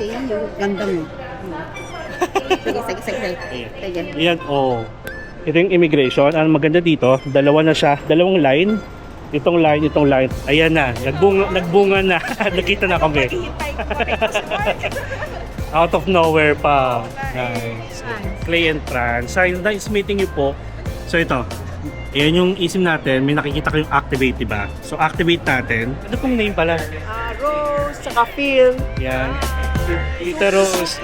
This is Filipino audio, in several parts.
kasi yung ganda mo. Sige. Sige. Yan, oh. Ito yung immigration. Ang maganda dito, dalawa na siya. Dalawang line. Itong line. Ayan na. Nagbunga na. Nakita na kami. Out of nowhere pa. Nice. Play and trans. Nice meeting you po. So ito. Ayan yung isim natin. May nakikita kayong activate, diba? So activate natin. Ano pong name pala? Rose, saka Phil. Yan. Tita Rose.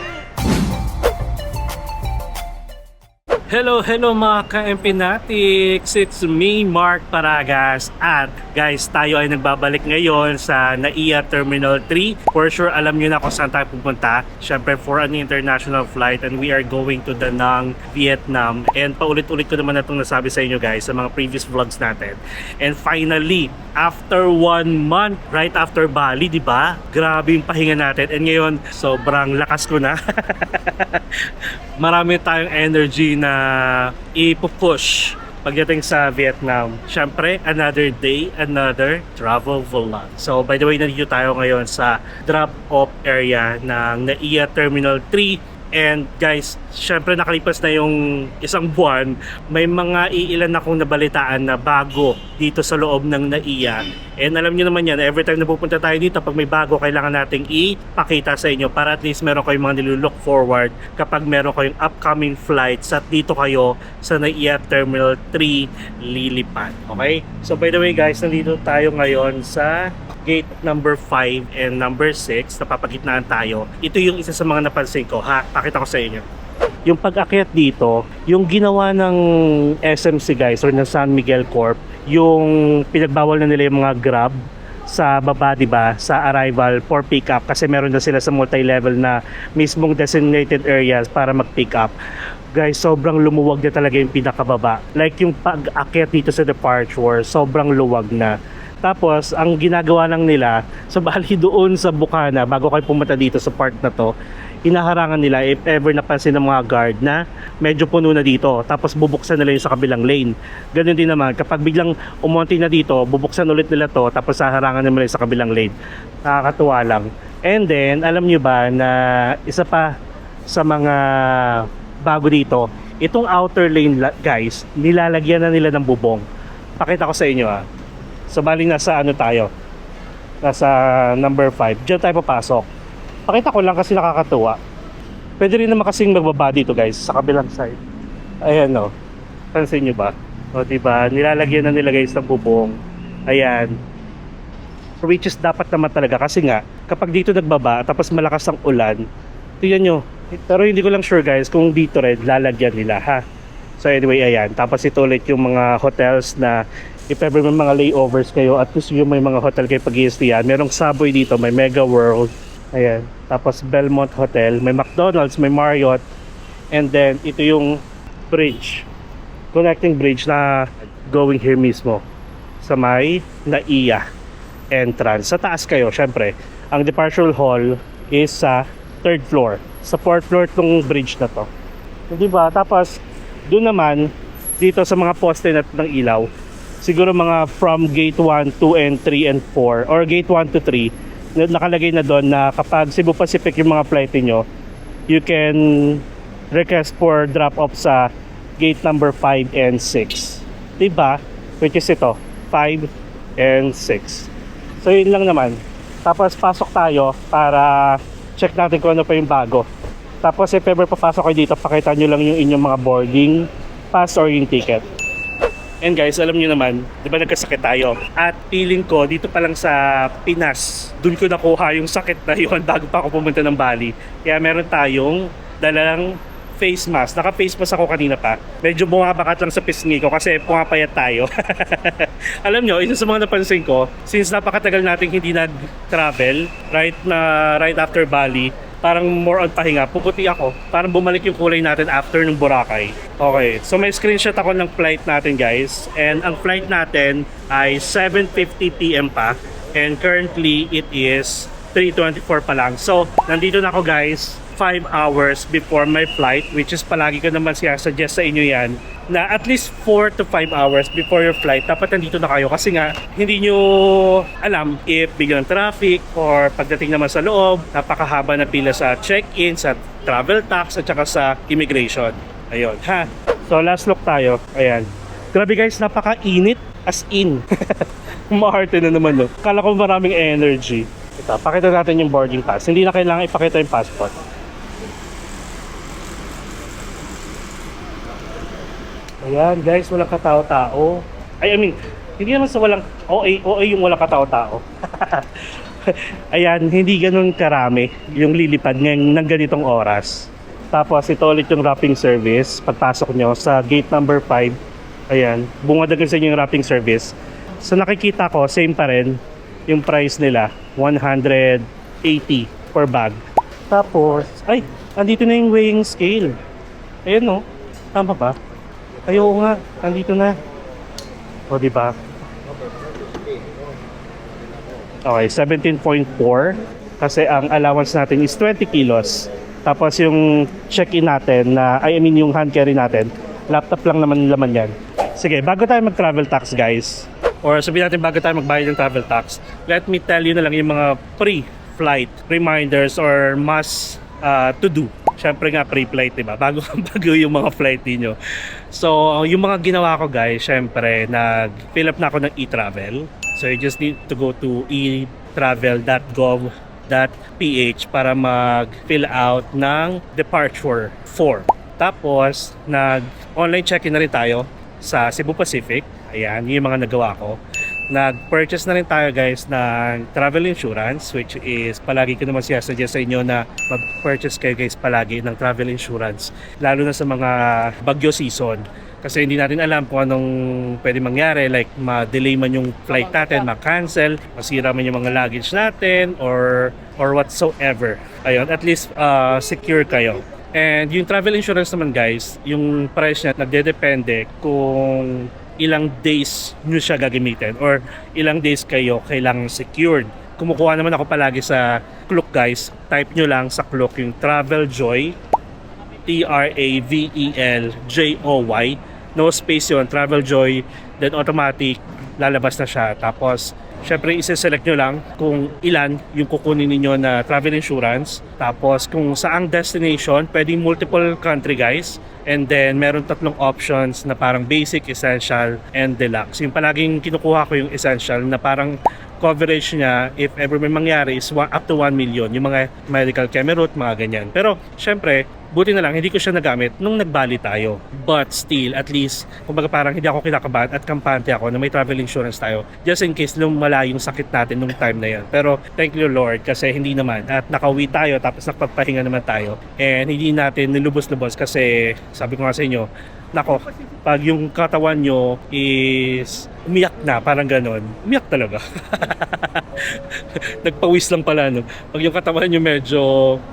Hello mga ka-Empinatics! It's me, Mark Paragas. At guys, tayo ay nagbabalik ngayon sa NAIA Terminal 3. For sure, alam nyo na kung saan tayo pupunta. Siyempre, for an international flight, and we are going to Da Nang, Vietnam. And paulit-ulit ko naman na itong nasabi sa inyo guys sa mga previous vlogs natin. And finally, after 1 month, right after Bali, di ba? Grabe yung pahinga natin. And ngayon, sobrang lakas ko na. Marami tayong energy na ipupush pagdating sa Vietnam. Siyempre, another day, another travel vlog. So, by the way, nandito tayo ngayon sa drop-off area ng NAIA Terminal 3. And guys, syempre nakalipas na yung isang buwan, may mga iilan akong nabalitaan na bago dito sa loob ng NAIA. And alam niyo naman yan, every time na pupunta tayo dito, pag may bago, kailangan nating ipakita sa inyo para at least meron kayong mga nilulook forward kapag meron kayong upcoming flights at dito kayo sa NAIA Terminal 3 lilipat. Okay? So by the way guys, nandito tayo ngayon sa gate number 5 and number 6, napapagitnaan tayo. Ito yung isa sa mga napansin ko, ha? Pakita ko sa inyo. Yung pag-akyat dito, yung ginawa ng SMC guys or ng San Miguel Corp, yung pinagbawal na nila yung mga Grab sa baba, diba, sa arrival for pick up kasi meron na sila sa multi-level na mismong designated areas para mag-pick up. Guys, sobrang lumuwag na talaga yung pinakababa. Like yung pag-akyat dito sa departure, sobrang luwag na. Tapos, ang ginagawa lang nila, so bali doon sa Bukana, bago kayo pumunta dito sa part na to, hinaharangan nila if ever napansin ng mga guard na medyo puno na dito. Tapos bubuksan nila yung sa kabilang lane. Ganun din naman, kapag biglang umonti na dito, bubuksan ulit nila to, tapos haharangan nila yung sa kabilang lane. Nakakatuwa lang. And then, alam nyo ba na isa pa sa mga bago dito, itong outer lane guys, nilalagyan na nila ng bubong. Pakita ko sa inyo ha. So bali nasa ano tayo, nasa number 5. Diyan tayo papasok. Pakita ko lang kasi nakakatuwa. Pwede rin naman kasing magbaba dito guys sa kabilang side. Ayan o, pansin nyo ba? O diba, nilalagyan na nila guys ng bubong. Ayan. Which is dapat naman talaga kasi nga kapag dito nagbaba tapos malakas ang ulan, tingnan nyo. Pero hindi ko lang sure guys kung dito red lalagyan nila ha. So anyway, ayan. Tapos ito ulit yung mga hotels na if ever may mga layovers kayo, at least yung may mga hotel kayo pag-i-stayan. Merong Subway dito, may Mega World. Ayan. Tapos Belmont Hotel, may McDonald's, may Marriott. And then ito yung bridge. Connecting bridge na going here mismo sa may NAIA entrance. Sa taas kayo, syempre. Ang departure hall is sa 3rd floor. Sa 4th floor tong bridge na to. Diba? Tapos doon naman, dito sa mga poste ng ilaw, siguro mga from gate 1, 2, and 3, and 4 or gate 1 to 3 nakalagay na doon na kapag Cebu Pacific yung mga flight niyo, you can request for drop off sa gate number 5 and 6, diba? Which is ito, 5 and 6. So yun lang naman. Tapos pasok tayo para check natin kung ano pa yung bago. Tapos if ever papasok kayo dito, pakita nyo lang yung inyong mga boarding pass or yung ticket. And guys, alam nyo naman, di ba nagkasakit tayo? At feeling ko, dito pa lang sa Pinas, dun ko nakuha yung sakit na yun bago pa ako pumunta ng Bali. Kaya meron tayong dalang face mask. Naka-face mask ako kanina pa. Medyo bumabakat lang sa pisngi ko kasi pumapayat tayo. Alam nyo, isa sa mga napansin ko, since napakatagal nating hindi nag-travel, right after Bali, parang more on pahinga, puputi ako. Parang bumalik yung kulay natin after ng Boracay. Okay, so may screenshot ako ng flight natin guys. And ang flight natin ay 7:50 PM pa. And currently it is 3:24 pa lang. So, nandito na ako guys, 5 hours before my flight, which is palagi ko naman suggest sa inyo yan, na at least 4 to 5 hours before your flight, dapat nandito na kayo kasi nga, hindi nyo alam if biglang traffic or pagdating naman sa loob, napakahaba na pila sa check-in, sa travel tax, at saka sa immigration. Ayun, ha? So, last look tayo. Ayan. Grabe guys, napaka-init. As in. Maharte na naman, no? Kala ko maraming energy. Ito, pakita natin yung boarding pass. Hindi na kailangan ipakita yung passport. Ayan, guys, walang katao-tao. I mean, hindi naman sa walang OA yung walang katao-tao. Ayan, hindi ganun karami yung lilipad ng ganitong oras. Tapos, ito ulit yung wrapping service. Pagpasok nyo sa gate number 5. Ayan, bungad agad sa inyo yung wrapping service. So nakikita ko, same pa rin yung price nila, 180 per bag. Tapos, ay, andito na yung weighing scale. Ayan no, tama ba? Ayaw nga, andito na. O diba? Okay, 17.4. Kasi ang allowance natin is 20 kilos. Tapos yung check-in natin, yung hand carry natin, laptop lang naman laman yan. Sige, bago tayo mag-travel tax guys, or sabihin natin bago tayo magbayad ng travel tax, let me tell you na lang yung mga pre-flight reminders or must to do. Siyempre nga pre-flight, diba? Bago yung mga flight niyo. So, yung mga ginawa ko guys, siyempre, nag-fill up na ako ng e-travel. So, you just need to go to etravel.gov.ph para mag-fill out ng departure form. Tapos, nag-online check-in na rin tayo sa Cebu Pacific. Ayan, yung mga nagawa ko. Nag-purchase na rin tayo guys ng travel insurance, which is palagi ko naman suggest sa inyo na mag-purchase kayo guys palagi ng travel insurance, lalo na sa mga bagyo season. Kasi hindi natin alam kung anong pwede mangyari, like ma-delay man yung flight natin, ma-cancel, masira man yung mga luggage natin, or whatsoever. Ayun, at least secure kayo. And yung travel insurance naman guys, yung price niya nagdedepende kung ilang days nyo siya gagamitin or ilang days kayo kailangang secured. Kumukuha naman ako palagi sa Klook guys. Type nyo lang sa Klook yung Traveljoy, Traveljoy, no space yun, Traveljoy, then automatic lalabas na siya. Tapos syempre isi-select nyo lang kung ilan yung kukunin niyo na travel insurance. Tapos kung saang destination, pwedeng multiple country guys. And then meron 3 options na parang basic, essential, and deluxe. Yung palaging kinukuha ko yung essential na parang coverage niya if ever may mangyari is up to 1 million. Yung mga medical cameroot, mga ganyan. Pero syempre, buti na lang, hindi ko siya nagamit nung nagbali tayo. But still, at least, kumbaga parang hindi ako kinakabahan at kampante ako na may travel insurance tayo. Just in case lumala yung sakit natin nung time na yan. Pero thank you Lord kasi hindi naman. At nakauwi tayo tapos nakapagpahinga naman tayo. And hindi natin nilubos-lubos kasi sabi ko nga sa inyo, nako, pag yung katawan nyo is umiyak na, parang ganon. Umiyak talaga. Nagpawis lang pala, no? Pag yung katawan nyo medyo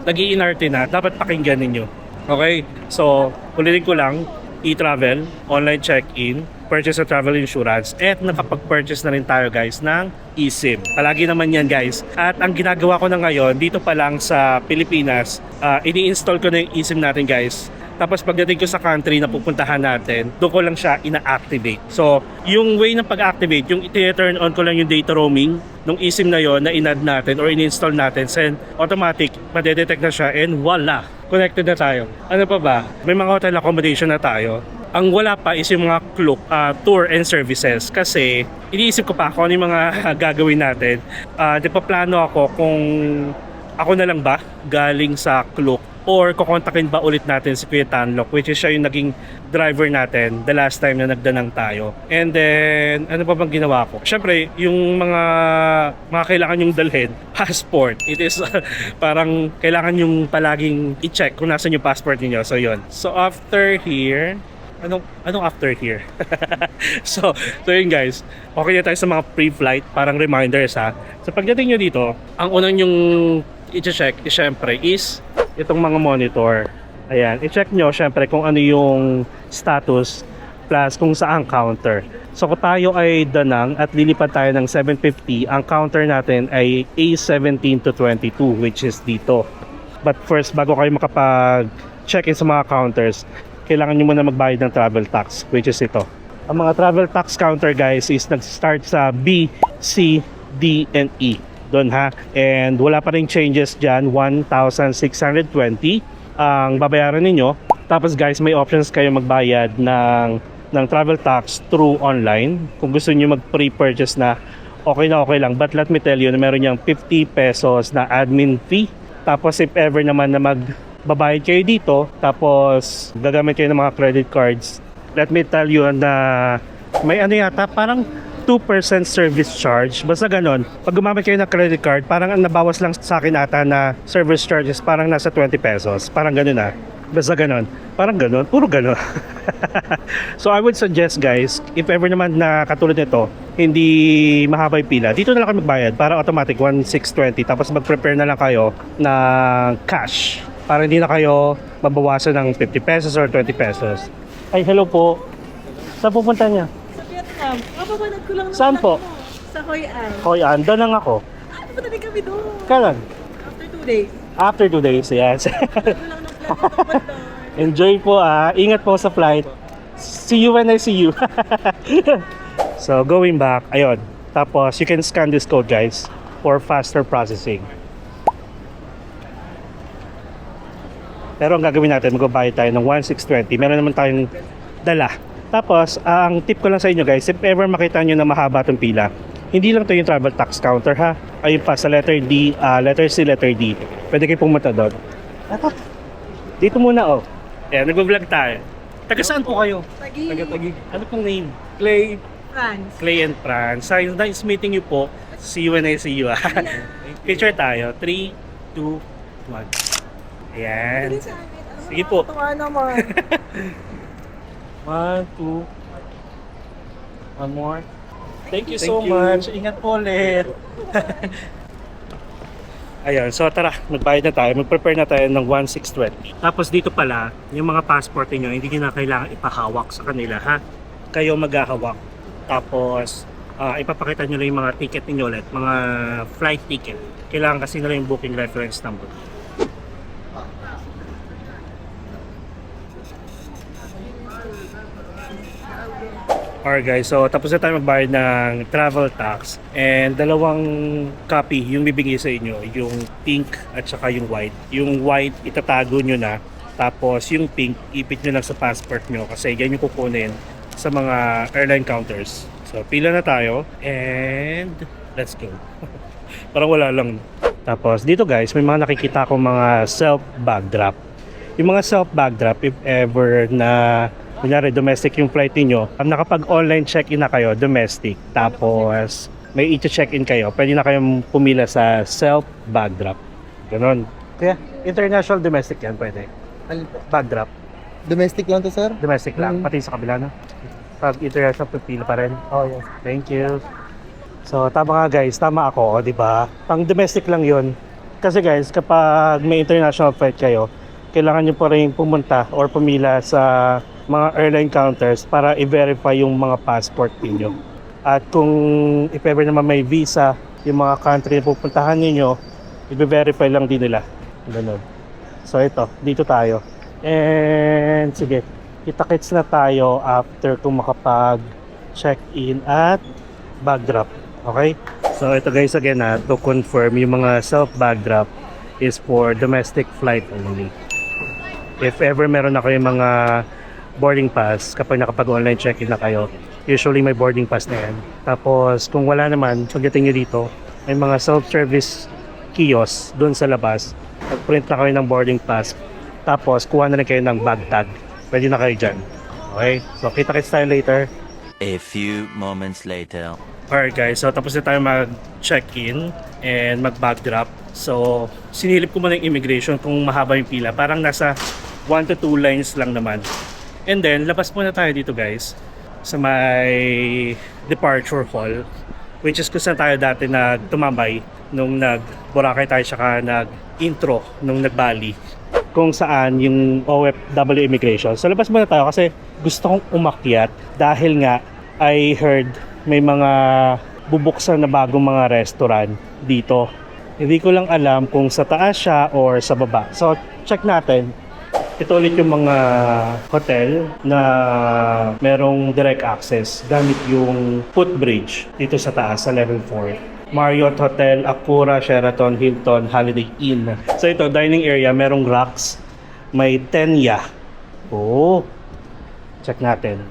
nag-iinarte na, dapat pakinggan ninyo. Okay? So, ulitin ko lang, e-travel, online check-in, purchase of travel insurance, at nakapag-purchase na rin tayo guys ng eSIM. Palagi naman yan guys. At ang ginagawa ko na ngayon, dito pa lang sa Pilipinas, ini-install ko na yung eSIM natin guys. Tapos pagdating ko sa country na pupuntahan natin, doon ko lang siya ina-activate. So, yung way ng pag-activate, yung i-turn on ko lang yung data roaming nung eSIM na yon na in-add natin or in-install natin, send automatic, madedetect na siya, and voila, connected na tayo. Ano pa ba? May mga hotel accommodation na tayo. Ang wala pa is yung mga Klook tour and services kasi iniisip ko pa kung ano yung mga gagawin natin. Di pa plano ako kung ako na lang ba galing sa Klook or kukontakin ba ulit natin si Kuya Tanlok, which is siya yung naging driver natin the last time na nagdanang tayo. And then, ano pa bang ginawa ko? Siyempre, yung mga kailangan yung dalhin, passport. It is parang kailangan yung palaging i-check kung nasan yung passport niyo. So, yun. So, after here, anong after here? so yun guys, okay na tayo sa mga pre-flight, parang reminders ha. So, pagdating nyo dito, ang unang yung i-check, syempre, is itong mga monitor. Ayan, i-check nyo syempre kung ano yung status plus kung saan counter. So kung tayo ay Danang at lilipad tayo ng 750, ang counter natin ay A17 to 22, which is dito. But first, bago kayo makapag-check-in sa mga counters, kailangan nyo muna magbayad ng travel tax, which is ito. Ang mga travel tax counter guys is nag-start sa B, C, D, and E. Doon ha. And wala pa rin changes dyan, 1,620 ang babayaran ninyo. Tapos guys, may options kayo magbayad ng travel tax through online. Kung gusto niyo mag-pre-purchase na okay lang. But let me tell you na meron niyang 50 pesos na admin fee. Tapos if ever naman na magbabayad kayo dito, tapos gagamit kayo ng mga credit cards, let me tell you na may ano yata, parang 2% service charge. Basta ganon. Pag gumamit kayo ng credit card, parang ang nabawas lang sa akin ata na service charges parang nasa 20 pesos. Parang ganon na. Basta ganon. Parang ganon. Puro ganon. So I would suggest guys, if ever naman na katulad nito, hindi mahaba yung pila, dito na lang kayo magbayad para automatic 1,620. Tapos mag-prepare na lang kayo ng cash para hindi na kayo mabawasan ng 50 pesos or 20 pesos. Ay, hello po. Saan pupunta niya? Sa Vietnam. Kapapanood ko lang Saan po? Sa Hoi An. Hoy, anda lang ako. Punta din kami doon. Kailan? After 2 days. After 2 days, yes. Ko lang ng plan pupunta. Enjoy po Ingat po sa flight. See you when I see you. So, going back, ayun. Tapos, you can scan this code, guys, for faster processing. Pero ang gagawin natin, magbabayad tayo ng 1,620. Meron naman tayong dala. Tapos, ang tip ko lang sa inyo, guys, if ever makita nyo na mahaba itong pila, hindi lang ito yung travel tax counter, ha? Ayun pa, sa letter D, letter C, letter D. Pwede kayo pumunta doon. Dito muna, oh. Ayan, nag-vlog tayo. Taga saan po kayo? Tagi. Taga-Tagi. Ano pong name? Clay. France. Clay and Franz. Nice meeting you po. See you when I see you. Picture tayo. 3, 2, 1. Ayan. Sige po. Tuwa naman. 1, 2. One more. Thank you so much. Ingat po ulit. Ayun, so tara, magbayad na tayo. Mag-prepare na tayo ng 1,620. Tapos dito pala, yung mga passport niyo, hindi niyo na kailangan ipahawak sa kanila, ha? Kayo maghahawak. Tapos, ipapakita nyo lang yung mga ticket niyo ulit, mga flight ticket. Kailangan kasi nila yung booking reference number. Alright guys, so tapos na tayo magbayad ng travel tax and dalawang copy yung bibigay sa inyo, yung pink at saka yung white. Yung white itatago nyo na, tapos yung pink ipit nyo lang sa passport nyo kasi yan yung kukunin sa mga airline counters. So pila na tayo and let's go. Parang wala lang. Tapos dito guys, may mga nakikita akong mga self bag drop. Yung mga self bag drop, if ever na kunyari domestic yung flight niyo, nakapag online check-in na kayo, domestic, tapos may i-check-in kayo, pwede na kayong pumila sa self bag drop. Ganon. Kaya international domestic yan, pwede. Bag drop. Domestic lang to, sir? Domestic lang, pati sa kabila, no? Pag international, pipila pa rin. Oh, yes. Thank you. So, tama nga guys, tama ako, di ba? Pang domestic lang yun. Kasi guys, kapag may international flight kayo, kailangan nyo pa rin pumunta or pumila sa mga airline counters para i-verify yung mga passport niyo. At kung if ever naman may visa, yung mga country na pupuntahan niyo, i-verify lang din nila. Ganun. So ito, dito tayo. And sige, kita-kits na tayo after kung makapag-check-in at bag drop. Okay? So ito guys, again to confirm, yung mga self-bag drop is for domestic flight only. If ever meron na kayo mga boarding pass, kapag nakapag-online check-in na kayo, usually may boarding pass na yan. Tapos kung wala naman, pagdating nyo dito, may mga self-service kiosk doon sa labas. Mag-print na kayo ng boarding pass. Tapos kuha na rin kayo ng bag tag. Pwede na kayo dyan. Okay? So kita-kits tayo later. A few moments later. Alright guys, so tapos na tayo mag-check-in and mag-bag drop. So sinilip ko muna yung immigration kung mahaba yung pila. Parang nasa 1 to 2 lines lang naman. And then, labas muna tayo dito guys sa may departure hall, which is kung saan tayo dati tumambay nung nag-Boracay tayo, saka nag-intro nung nag-Bali. kung saan yung OFW immigration. So labas muna tayo kasi gusto kong umakyat dahil nga I heard may mga bubuksan na bagong mga restaurant dito. Hindi ko lang alam kung sa taas siya or sa baba. So check natin. Ito ulit yung mga hotel na merong direct access gamit yung footbridge dito sa taas sa level 4. Marriott Hotel, Acura, Sheraton, Hilton, Holiday Inn. So ito, dining area, merong rocks. May tenya. Oh, check natin.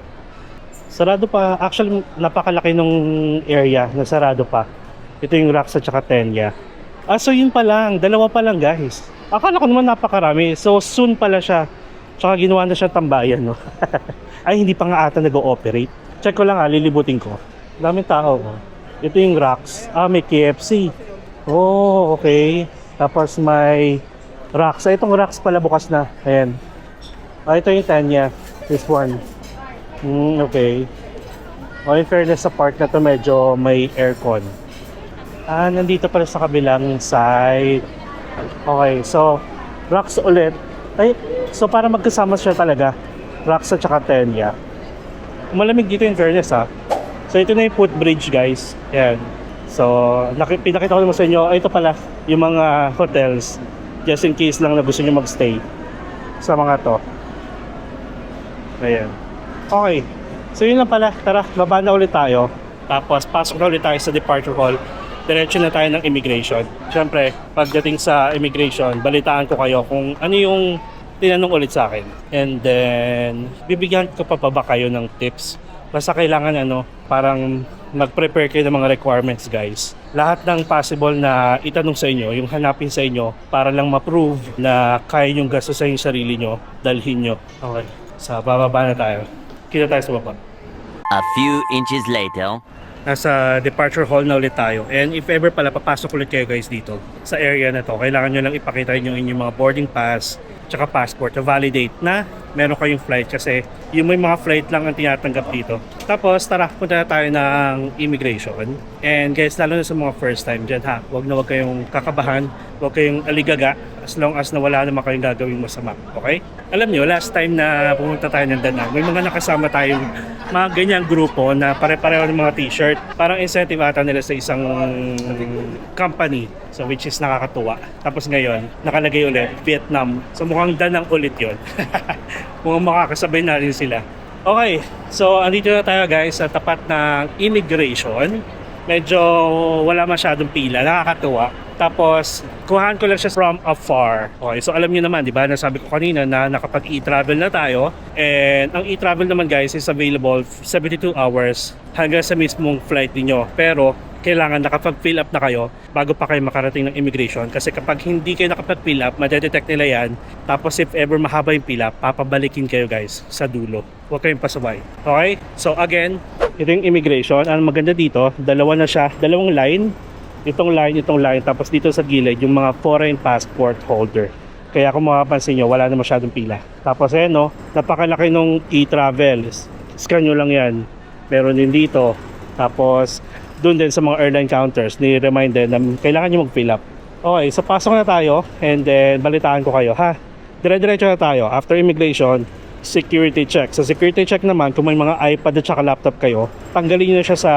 Sarado pa. Actually, napakalaki nung area na sarado pa. Ito yung rocks at saka tenya. So yun pa lang. Dalawa pa lang, guys. Akala ko naman napakarami. So soon pala siya. Tsaka ginawa na siya tambayan, no? Ay, hindi pa nga ata nag-ooperate. Check ko lang, lilibutin ko. Daming tao, oh. Ito yung rocks. May KFC. Oh, okay. Tapos may rocks. Itong rocks pala bukas na. Ayan. Ito yung tenya. This one. Okay. In fairness sa part na to, medyo may aircon. Nandito pala sa kabilang side. Okay, so rocks ulit. So para magkasama siya talaga. Rocks at saka tenya. Malamig dito in fairness, ha. So ito na yung footbridge, guys. Ayan. So pinakita ko naman sa inyo. Ito pala yung mga hotels. Just in case lang na gusto nyo magstay sa mga to. Ayan. Okay. So yun lang pala. Tara, baba na ulit tayo. Tapos pasok na ulit tayo sa departure hall. Diretso na tayo ng immigration. Siyempre, pagdating sa immigration, balitaan ko kayo kung ano yung tinanong ulit sa akin. And then, bibigyan ko pa ba kayo ng tips? Basta kailangan parang mag-prepare kayo ng mga requirements, guys. Lahat ng possible na itanong sa inyo, yung hanapin sa inyo para lang ma-prove na kaya nyong gastusin yung sarili nyo, dalhin nyo. Okay, sa bababa na tayo. Kita tayo sa baba. A few inches later. Nasa departure hall na ulit tayo. And if ever pala, papasok ulit kayo guys dito sa area na to. Kailangan nyo lang ipakita nyo inyong mga boarding pass tsaka passport to validate na meron kayong flight kasi yung may mga flight lang ang tinatanggap dito. Tapos tara, punta na tayo ng immigration. And guys, lalo na sa mga first time dyan, ha, wag kayong kakabahan, wag kayong aligaga as long as na wala naman kayong gagawing masama. Okay? Alam nyo, last time na pumunta tayo ng Danang, may mga nakasama tayong mga ganyang grupo na pare-pareho ng mga t-shirt. Parang incentive ata nila sa isang company. So which is nakakatuwa. Tapos ngayon, nakalagay ulit, Vietnam. So mukhang Danang ulit yun. Mukhang makakasabay na rin sila. Okay, so andito na tayo guys sa tapat ng immigration. Medyo wala masyadong pila, nakakatuwa. Tapos, kuhaan ko lang siya from afar. Okay, so alam niyo naman, di ba, nasabi ko kanina na nakapag e-travel na tayo. And ang e-travel naman guys is available 72 hours hanggang sa mismong flight niyo. Pero, kailangan nakapag-fill up na kayo bago pa kayo makarating ng immigration. Kasi kapag hindi kayo nakapag-fill up, madedetect nila yan. Tapos if ever mahaba yung fill up, papabalikin kayo guys sa dulo. Huwag kayong pasabay. Okay? So again, ito yung immigration. Ang maganda dito, dalawa na siya. Dalawang line. Itong line. Tapos dito sa gilid, yung mga foreign passport holder. Kaya kung makapansin nyo, wala na masyadong pila. Tapos ayan, napakalaki nung e-travel. Scan nyo lang yan. Meron din dito. Tapos, doon din sa mga airline counters, ni-remind din na kailangan nyo mag-fill up. Okay, so pasok na tayo and then balitaan ko kayo, ha? Dire-diretso na tayo. After immigration, security check. Sa security check naman, kung may mga iPad at saka laptop kayo, tanggalin nyo siya sa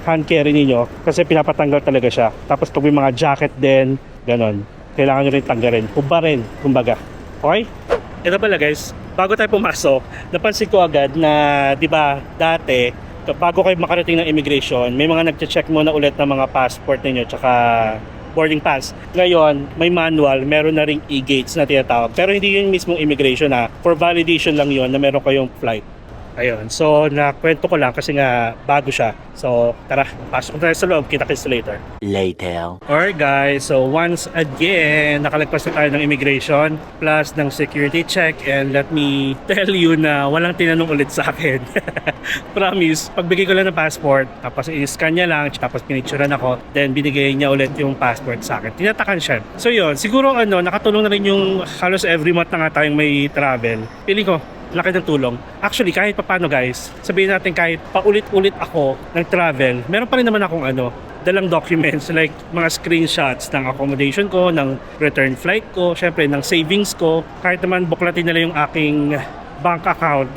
hand carry niyo kasi pinapatanggal talaga siya. Tapos pag may mga jacket din, ganon. Kailangan nyo rin tanggalin. Uba rin, kumbaga. Okay? Ito pala guys, bago tayo pumasok, napansin ko agad na, di ba, dati, bago kayo makarating ng immigration, may mga nagche-check muna ulit ng mga passport ninyo tsaka boarding pass. Ngayon, may manual, meron na ring e-gates na tinatawag. Pero hindi yun mismong immigration, ha. For validation lang yun na meron kayong flight. Ayun. So, nakwento ko lang kasi nga bago siya. So, tara, pasok tayo sa loob. Kita-kits later. Later. Alright guys, so once again, nakalagpas na tayo ng immigration plus ng security check and let me tell you na walang tinanong ulit sa akin. Promise, pagbigay ko lang ng passport, tapos i-scan niya lang, tapos pinicturean ako, then binigay niya ulit yung passport sa akin. Tinatakan siya. So yun, siguro nakatulong na rin yung halos every month na nga tayong may travel. Piling ko, laki ng tulong. Actually, kahit papano guys, sabihin natin kahit paulit-ulit ako ng travel, meron pa rin naman akong dalang documents like mga screenshots ng accommodation ko, ng return flight ko, syempre ng savings ko. Kahit naman buklatin nila yung aking bank account.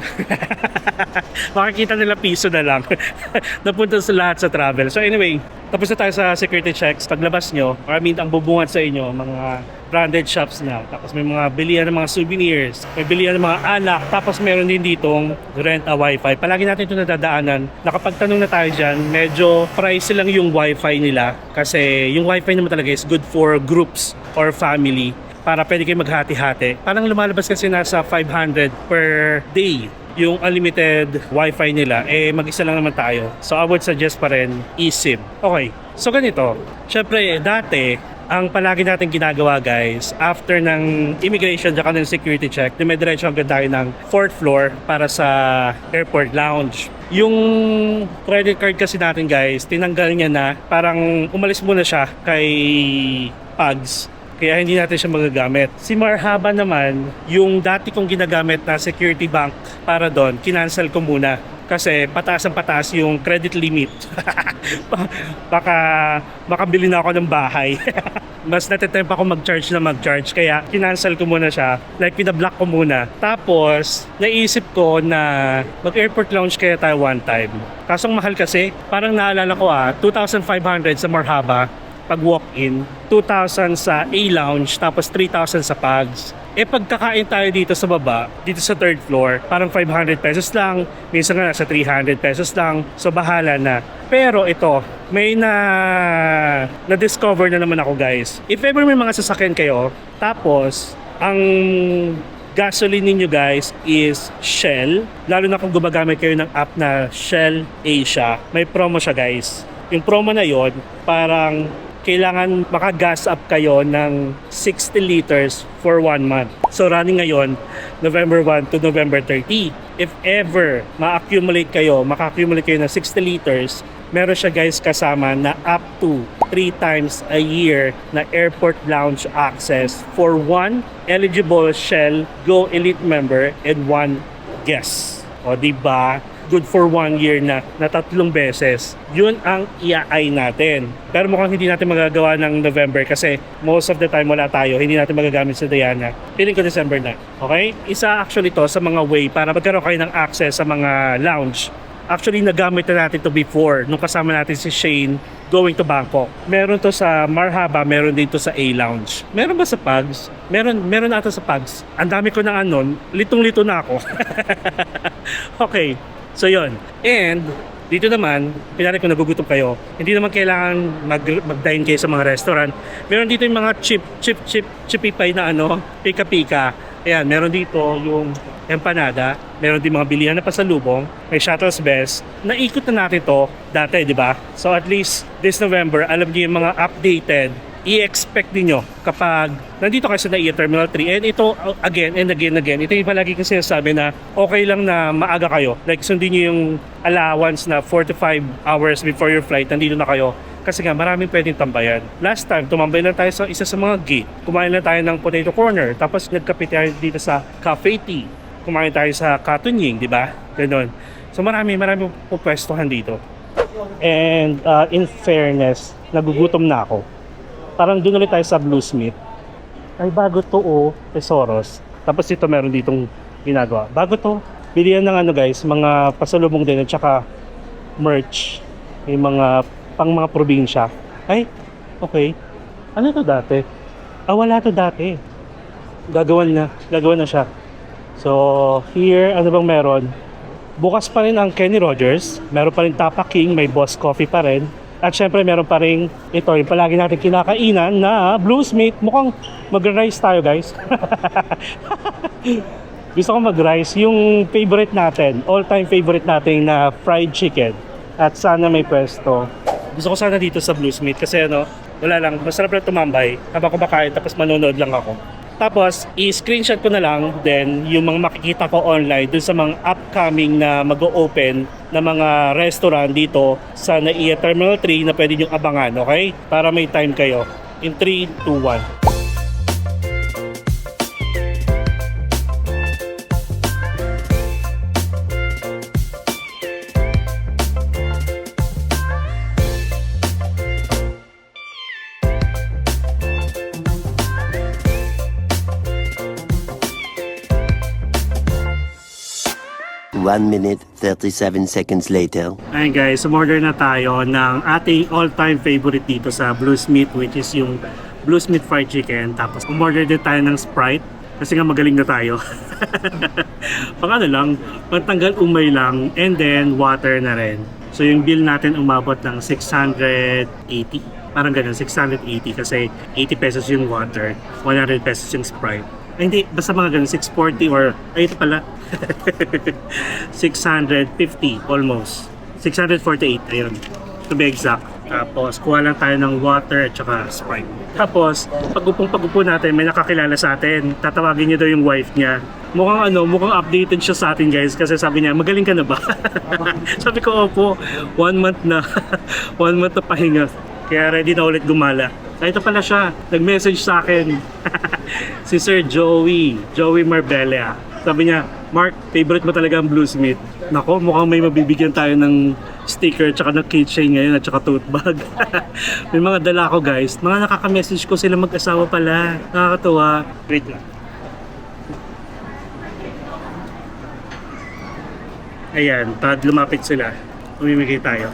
Makikita nila piso na lang napunta sa lahat sa travel. So anyway, tapos na tayo sa security checks. Paglabas nyo, maraming ang bubungad sa inyo, mga branded shops na. Tapos may mga bilihan ng mga souvenirs, may bilihan ng mga alak. Tapos meron din ditong rent a wifi. Palagi natin ito nadadaanan. Nakapagtanong na tayo dyan, medyo pricey lang yung wifi nila. Kasi yung wifi naman talaga is good for groups or family. Para pwede kayo maghati-hati. Parang lumalabas kasi nasa 500 per day yung unlimited wifi nila. Eh mag-isa lang naman tayo. So I would suggest pa rin eSIM. Okay, so ganito. Syempre dati, ang palagi natin ginagawa guys, after ng immigration at ng security check, dumidiretso agad tayo ng 4th floor para sa airport lounge. Yung credit card kasi natin guys, tinanggal niya na, parang umalis muna siya kay Pugs. Kaya hindi natin siya magagamit. Si Marhaba naman, yung dati kong ginagamit na security bank para doon, kinancel ko muna. Kasi pataas ang pataas yung credit limit. baka makabili na ako ng bahay. Mas natitempa ako mag-charge. Kaya kinancel ko muna siya. Like pinablock ko muna. Tapos, naisip ko na mag-airport lounge kaya tayo one time. Kasong mahal kasi, parang naalala ko 2,500 sa Marhaba pag walk-in, 2,000 sa A-Lounge, tapos 3,000 sa Pugs. Eh pagkakain tayo dito sa baba, dito sa 3rd floor, parang 500 pesos lang, minsan nga nasa 300 pesos lang, so bahala na. Pero ito, may na-discover na naman ako guys. If ever may mga sasakyan kayo, tapos ang gasoline ninyo guys is Shell, lalo na kung gumagamit kayo ng app na Shell Asia, may promo siya guys. Yung promo na yon, parang kailangan maka-gas up kayo ng 60 liters for 1 month. So running ngayon, November 1 to November 30. If ever maka-accumulate kayo ng 60 liters, meron siya guys kasama na up to 3 times a year na airport lounge access for 1 eligible Shell Go Elite member and 1 guest. O diba? Good for 1 year na 3 beses. Yun ang i-ay natin. Pero mukhang hindi natin magagawa ng November kasi most of the time wala tayo. Hindi natin magagamit sa Diana. Feeling ko December na. Okay? Isa actually to sa mga way para magkaroon kayo ng access sa mga lounge. Actually, nagamit na natin to before nung kasama natin si Shane going to Bangkok. Meron to sa Marhaba, meron din to sa A-Lounge. Meron ba sa Pugs? Meron ata sa Pugs. Ang dami ko ng anon, litong-lito na ako. Okay. So yun. And dito naman, pinari kung nagugutom kayo, hindi naman kailangan mag-dine kayo sa mga restaurant. Meron dito yung mga chipipay na pika-pika. Ayan, meron dito yung empanada, meron din mga bilihan na pasalubong, may shuttles bus. Naikot na natin to dati, di ba? So at least this November, alam niyo yung mga updated, i-expect niyo kapag nandito kayo sa NAIA Terminal 3. And ito, again and again, ito yung palagi kasi sinasabi na okay lang na maaga kayo. Like, sundin niyo yung allowance na 45 hours before your flight, nandito na kayo. Kasi nga, maraming pwedeng tambayan. Last time, tumambay lang tayo sa isa sa mga gate. Kumain lang tayo ng potato corner. Tapos nagkape tayo dito sa Cafe Tea. Kumain tayo sa Katunying, di ba? Ganon. So marami pupwestuhan dito. And in fairness, nagugutom na ako. Parang doon ulit tayo sa Bluesmith. Ay, bago to Tesoros. Tapos ito meron ditong ginagawa. Bago to. Bilihan ng guys, mga pasalubong din at saka merch. May mga pang mga probinsya. Ay, okay. Ano to dati? Wala to dati. Gagawan na siya. So, here, ano bang meron? Bukas pa rin ang Kenny Rogers. Meron pa rin Tapa King, may Boss Coffee pa rin. At syempre meron pa rin ito, yung palagi natin kinakainan na Bluesmith. Mukhang mag-rice tayo guys. Gusto ko mag-rice. Yung favorite natin, all-time favorite natin na fried chicken. At sana may pwesto. Gusto ko sana dito sa Bluesmith kasi wala lang. Masarap lang tumambay habang kumakain tapos manonood lang ako. Tapos, i-screenshot ko na lang then yung mga makikita ko online dun sa mga upcoming na mag-o-open na mga restaurant dito sa NAIA Terminal 3 na pwede nyo abangan, okay? Para may time kayo. In 3, 2, 1. 1 minute, 37 seconds later. Ayun guys, umorder na tayo ng ating all-time favorite dito sa Bluesmith, which is yung Bluesmith fried chicken. Tapos umorder din tayo ng Sprite kasi nga magaling na tayo. Pang ano lang, pantanggal umay lang, and then water na rin. So yung bill natin umabot ng 680. Parang ganun, 680 kasi 80 pesos yung water, 100 pesos yung Sprite. Ay, hindi, basta mga ganun, 640 or, ay ito pala, 650 almost. 648, ayun. To be exact. Tapos, kuha lang tayo ng water at saka Sprite. Tapos, pag-upo natin, may nakakilala sa atin. Tatawagin niya daw yung wife niya. Mukhang updated siya sa atin guys kasi sabi niya, magaling ka na ba? Sabi ko, opo, 1 month na. 1 month na pahinga. Kaya ready na ulit gumala. Ito pala siya, nag-message sa akin. Si Sir Joey Marbella. Sabi niya, Mark, favorite mo talaga ang Bluesmith. Nako, mukhang may mabibigyan tayo ng sticker tsaka ng keychain ngayon at tsaka tote bag. May mga dala ko guys. Mga nakaka-message ko sila mag-asawa pala. Nakakatuwa. Wait lang. Ayan, pag lumapit sila, umimigay tayo.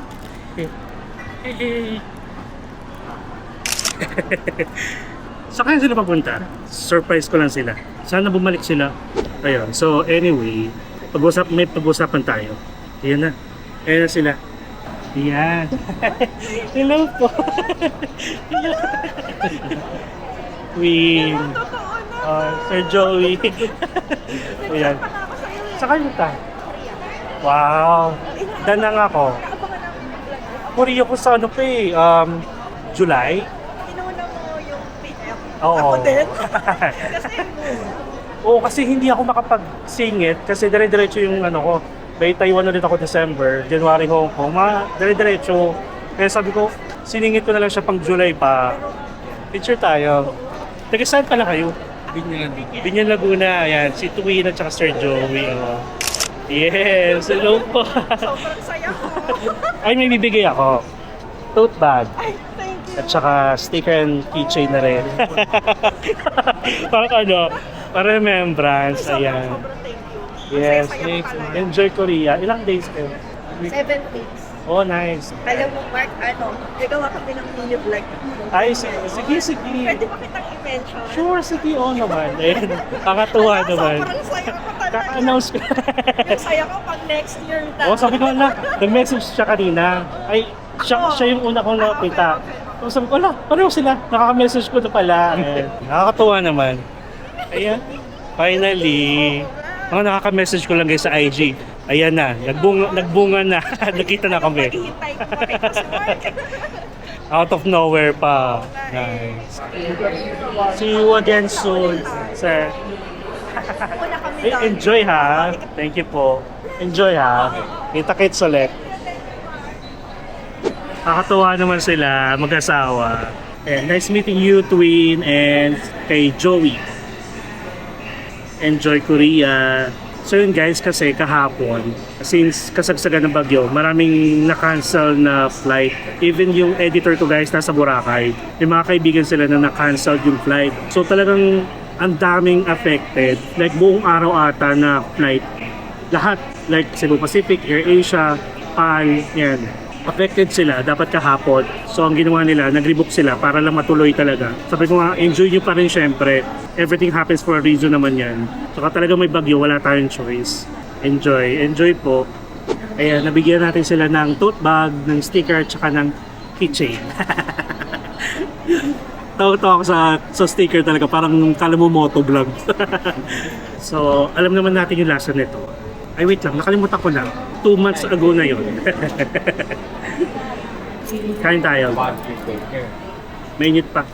Saan kaya sila papunta? Surprise ko lang sila. Sana bumalik sila. Ayun. So anyway, may pag-usapan tayo. Ayan na. Ayan na sila. Ayan. Hello po. Queen. Sir Joey. Ayan. Saan kayo tayo? Wow. Danang ako. Korea ko sa ano pa eh. July. Oo. Ako din? Kasi Oo, kasi hindi ako makapag-singit kasi dire-diretso yung ano ko. May Taiwan ulit ako December, January Hong Kong, dire-diretso. Kaya sabi ko, siningit ko na lang siya pang July pa. Picture tayo. Taga saan pala kayo? Binyan Laguna. Ayan, si Twin at saka Sir Joey. Oh. Yes, hello po. sobrang saya ko. Ay, may bibigay ako. Tote bag. Ay, thank you. At saka sticker and keychain na rin. Parang ano, para remembrance. Ayan. Sobrang thank you. Yes, Masaya thanks. pa talaga. Enjoy Korea. Ilang days kayo? 7 weeks. Oh, nice. Alam mo, Mark, nagawa kami ng mini vlog. Ay, sige. Pwede ba kitang i-mention? Sure, sige. Oo naman. Ayun. Nakakatuwa naman. Sobrang saya ko talaga. Kaka-announce ko. Ang saya ko pag next year Oh, sabi ko na, nag-message siya kanina. Ay, siya yung una kong nakita. So sabi ko, pareho sila. Nakaka-message ko na pala. Ayan. Nakakatuwa naman. Ayan. Finally. Mga nakaka-message ko lang guys sa IG. Ayan na, nagbunga na. Nakita na kami. Maghihintay ko pa rin kasi Mark. Out of nowhere pa. Nice. See you again soon, sir. Una kami Eh, doon. enjoy ha. Thank you po. Enjoy ha. Kita-kits ulit. Nakakatuwa naman sila, mag-asawa. And nice meeting you, Twin, and kay Joey. Enjoy Korea. So yun guys, kasi kahapon, since kasagsagan ng bagyo, maraming na-cancel na flight. Even yung editor ko guys, nasa Boracay. Yung mga kaibigan sila na na-cancel yung flight. So talagang ang daming affected. Like buong araw ata na flight. Lahat. Like Cebu Pacific, AirAsia, PAL, yan. Affected sila, dapat kahapon. So ang ginawa nila, nag-rebook sila para lang matuloy talaga. Sabi ko nga, enjoy nyo pa rin syempre. Everything happens for a reason naman yan. Saka talaga may bagyo, wala tayong choice. Enjoy po. Ayan, nabigyan natin sila ng tote bag, ng sticker, tsaka ng keychain. Tawa-tawa ako sa sticker talaga, parang kala mo motovlog. So, alam naman natin yung lasa nito. Ay wait lang, nakalimutan ko lang. 2 months ago na yun. Kain tayo. Mainit pa.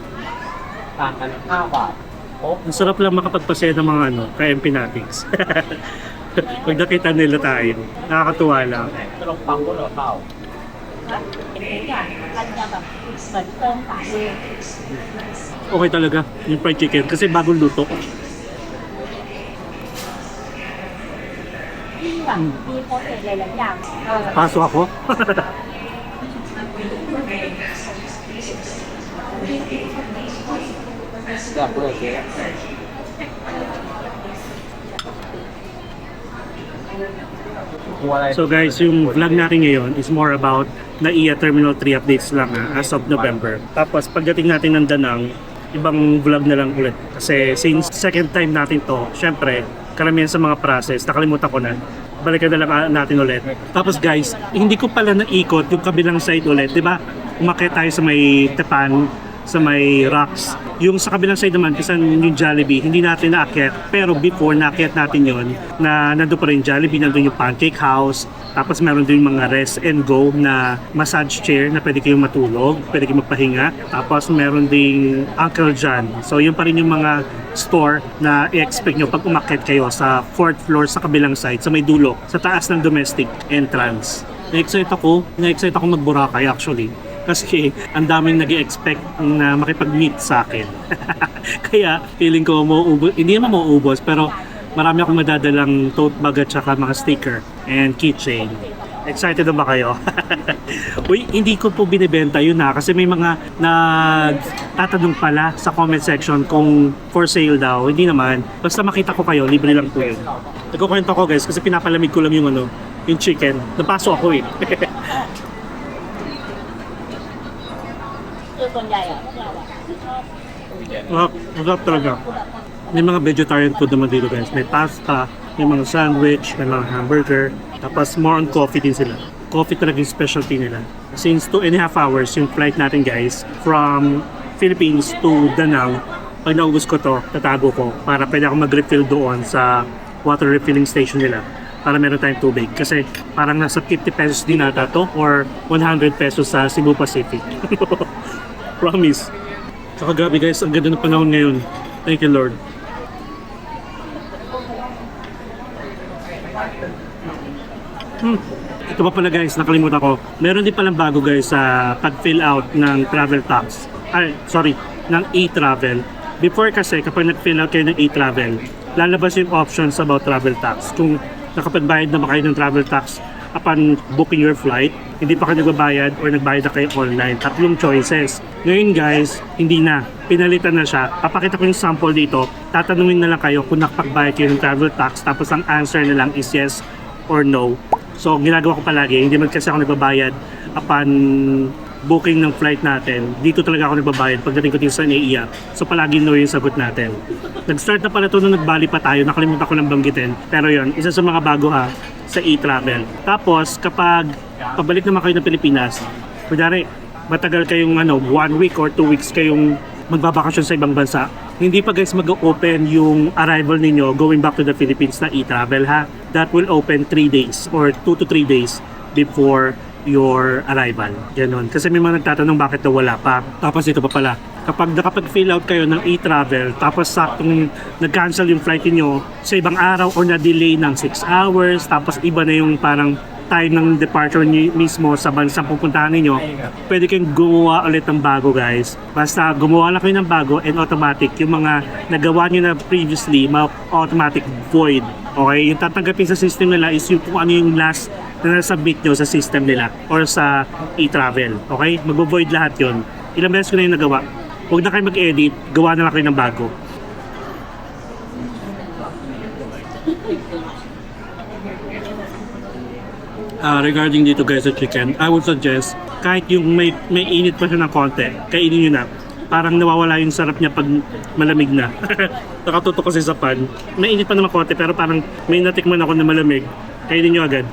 Ang sarap lang makapagpasaya ng mga ka-MP natings. Pag nakita nila tayo, nakakatuwa lang. Okay talaga, yung fried chicken. Kasi bagong luto. Paso ako. So guys, yung vlog natin ngayon is more about NAIA Terminal 3 updates lang as of November. Tapos pagdating natin ng Danang, ibang vlog na lang ulit. Kasi since second time natin to, syempre, karamihan sa mga process, nakalimutan ko na. Balikan na lang natin ulit. Tapos guys, hindi ko pala naikot yung kabilang side ulit, di ba? Umakyat tayo sa may Tepan, sa may rocks. Yung sa kabilang side naman, kasi yung Jollibee, hindi natin naakyat. Pero before, naakyat natin yon na nandun pa rin Jollibee, nandun yung Pancake House, tapos meron din mga rest and go na massage chair na pwede kayong matulog, pwede kayong magpahinga. Tapos meron ding Uncle John. So yun pa rin yung mga store na i-expect nyo pag umakyat kayo sa 4th floor sa kabilang side, sa may dulo, sa taas ng domestic entrance. Na-excite ako mag-Boracay actually. Kasi ang daming nag-i-expect na makipag-meet sa akin. Kaya feeling ko mauubos, hindi naman mauubos, pero marami akong madadalang tote bag at saka mga sticker and keychain. Excited na ba kayo? Uy, hindi ko po binibenta yun kasi may mga nagtatanong pala sa comment section kung for sale daw. Hindi naman. Basta makita ko kayo, libre lang po yun. Nagkukwento ko guys kasi pinapalamig ko lang yung yung chicken. Napaso ako eh. Masarap talaga. May mga vegetarian food naman dito guys. May pasta, may mga sandwich, may mga hamburger. Tapos more on coffee din sila. Coffee talaga yung specialty nila. Since 2.5 hours yung flight natin guys from Philippines to Danang, pag naubos ko to, tatago ko para pwede ako mag-refill doon sa water refilling station nila para meron tayong tubig. Kasi parang nasa 50 pesos din ata to or 100 pesos sa Cebu Pacific. Promise. Saka grabe guys, ang ganda ng panahon ngayon. Thank you Lord. Ito pa pala guys, nakalimutan ko. Meron din palang bago guys sa pag-fill out ng travel tax. Ng e-travel. Before kasi kapag nag-fill out kayo ng e-travel, lalabas yung options about travel tax. Kung nakapagbayad na ba kayo ng travel tax upon booking your flight, hindi pa kayo nagbabayad or nagbayad na kayo online. 3 choices. Ngayon guys, hindi na. Pinalitan na siya. Papakita ko yung sample dito. Tatanungin na lang kayo kung nakapagbayad kayo ng travel tax tapos ang answer na lang is yes or no. So ginagawa ko palagi, hindi man kasi ako nagbabayad upon booking ng flight natin. Dito talaga ako nagbabayad pagdating ko dito sa NAIA. So palagi no yung sagot natin. Nag-start na pala ito nung nagbali pa tayo. Nakalimutan ko lang banggitin. Pero yon, isa sa mga bago sa e-travel. Tapos kapag pabalik naman kayo ng Pilipinas, kunyari matagal kayong 1 week or 2 weeks kayong magbabakasyon sa ibang bansa, hindi pa guys mag-open yung arrival ninyo going back to the Philippines na e-travel That will open 3 days or 2 to 3 days before your arrival. Ganon. Kasi may mga nagtatanong bakit daw wala pa. Tapos ito pa pala. Kapag nakapag-fill out kayo ng e-travel, tapos saktong nag-cancel yung flight niyo sa ibang araw or na-delay ng 6 hours, tapos iba na yung parang time ng departure niyo mismo sa bansang pupuntahan niyo, pwede kayong gumawa ulit ng bago guys. Basta gumawa lang kayo ng bago and automatic yung mga nagawa niyo na previously, automatic void. Okay? Yung tatanggapin sa system nila is yung kung ano yung last na nasubmit nyo sa system nila or sa e-travel. Okay? Mag-void lahat yun. Ilang beses ko na yung nagawa. Huwag na kayo mag-edit, gawa na lang kayo ng bago. Regarding dito guys sa chicken, I would suggest kahit yung may init pa siya ng konti, kainin nyo na. Parang nawawala yung sarap niya pag malamig na. Nakatutok kasi sa pan. May init pa naman konti pero parang may natikman ako na malamig. Kainin nyo agad.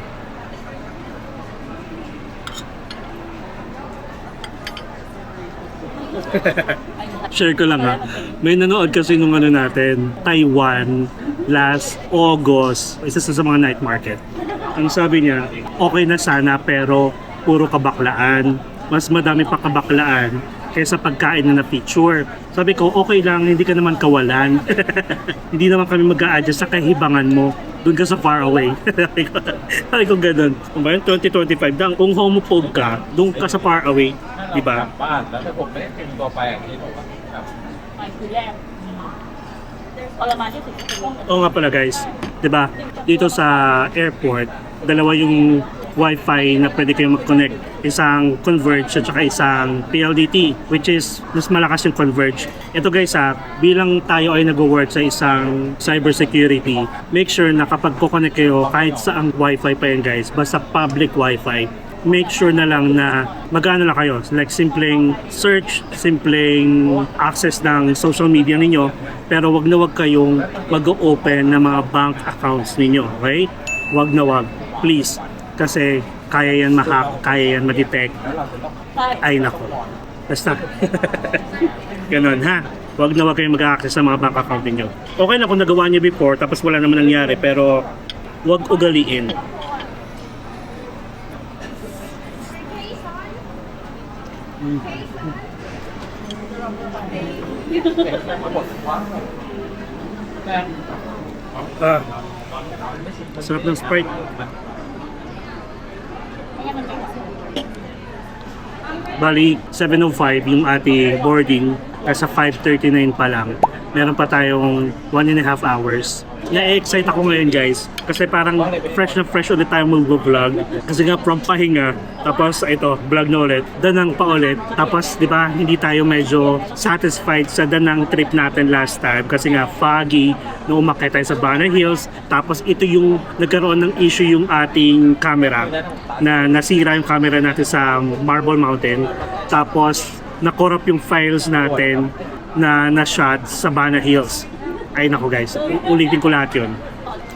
Share ko lang may nanood kasi nung natin, Taiwan, last August, isa sa mga night market. Ang sabi niya, okay na sana pero puro kabaklaan. Mas madami pa kabaklaan kaysa pagkain na na-feature. Sabi ko, okay lang, hindi ka naman kawalan. Hindi naman kami mag-a-adjust sa kahibangan mo. Doon ka sa far away. Sabi ko ganun. Kung ba yun, 2025 lang. Kung homophobe ka, doon ka sa far away. Diba? Oo nga pala guys. Diba? Dito sa airport, dalawa yung Wi-Fi na pwede kayong mag-connect. Isang Converge at saka isang PLDT, which is mas malakas yung Converge. Ito guys bilang tayo ay nag-work sa isang cybersecurity, make sure na kapag kukonect kayo kahit saang Wi-Fi pa yan guys, basta public Wi-Fi, make sure na lang na mag-ano lang kayo, like simpleng search, simpleng access ng social media ninyo, pero wag na wag kayong mag-open ng mga bank accounts ninyo, okay? Wag na wag, please, kasi kaya yan ma-hack, kaya yan ma-detect. Ay nako, basta ganun ha, wag na wag kayong mag-access sa mga bank account ninyo. Okay na kung nagawa nyo before tapos wala naman nangyari, pero wag ugaliin. Sarap ng Sprite. Bali, 7:05 yung ating boarding. Kasi 5:39 pa lang. Meron pa tayong 1.5 hours. Na-excite ako ngayon guys. Kasi parang fresh na fresh ulit tayo mag-vlog. Kasi nga from pahinga. Tapos ito, vlog na ulit. Danang pa ulit. Tapos di ba hindi tayo medyo satisfied sa danang trip natin last time. Kasi nga foggy. Nung umakyat tayo sa Banner Hills. Tapos ito yung nagkaroon ng issue yung ating camera. Na nasira yung camera natin sa Marble Mountain. Tapos na-corrupt yung files natin na na-shot sa Banner Hills. Ay nako guys, ulitin ko lahat yun.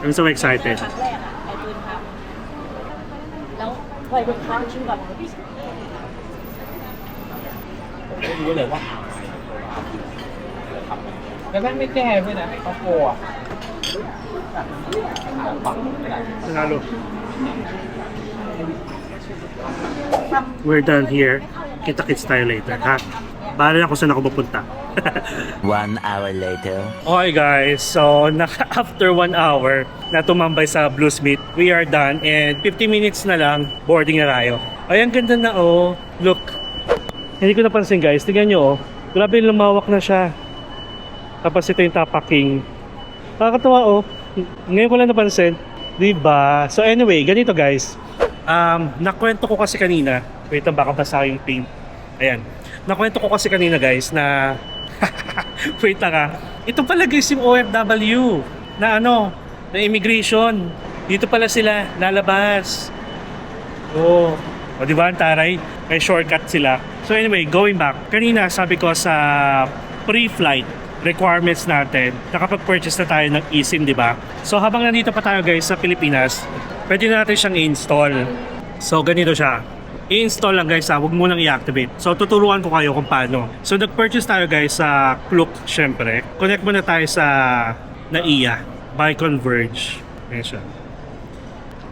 I'm so excited. Nanalo. We're done here. Kita-kits tayo later, ha? Bahala na kung saan ako pupunta. 1 hour later. Okay guys, so after 1 hour na tumambay sa Bluesmith, we are done and 50 minutes na lang, boarding na tayo. Ay, ang ganda na oh. Look. Hindi ko napansin guys, tingnan nyo oh. Grabe lumawak na siya. Tapos ito yung tapaking. Nakakatawa oh. Ngayon ko lang napansin. Diba? So anyway, ganito guys. Nakwento ko kasi kanina. Wait lang, baka basa yung paint. Ayan. Nakwento ko kasi kanina guys na wait lang ito pala guys yung OFW na na immigration. Dito pala sila lalabas. O diba ang taray? May shortcut sila. So anyway, going back. Kanina sabi ko sa pre-flight requirements natin, nakapag-purchase na tayo ng eSIM, diba? So habang nandito pa tayo guys sa Pilipinas, pwede na natin siyang i-install. So ganito siya. I-install lang guys huwag mo nang i-activate. So tuturuan ko kayo kung paano. So nag-purchase tayo guys sa Klook syempre. Connect muna tayo sa NAIA by Converge. Ayan siya.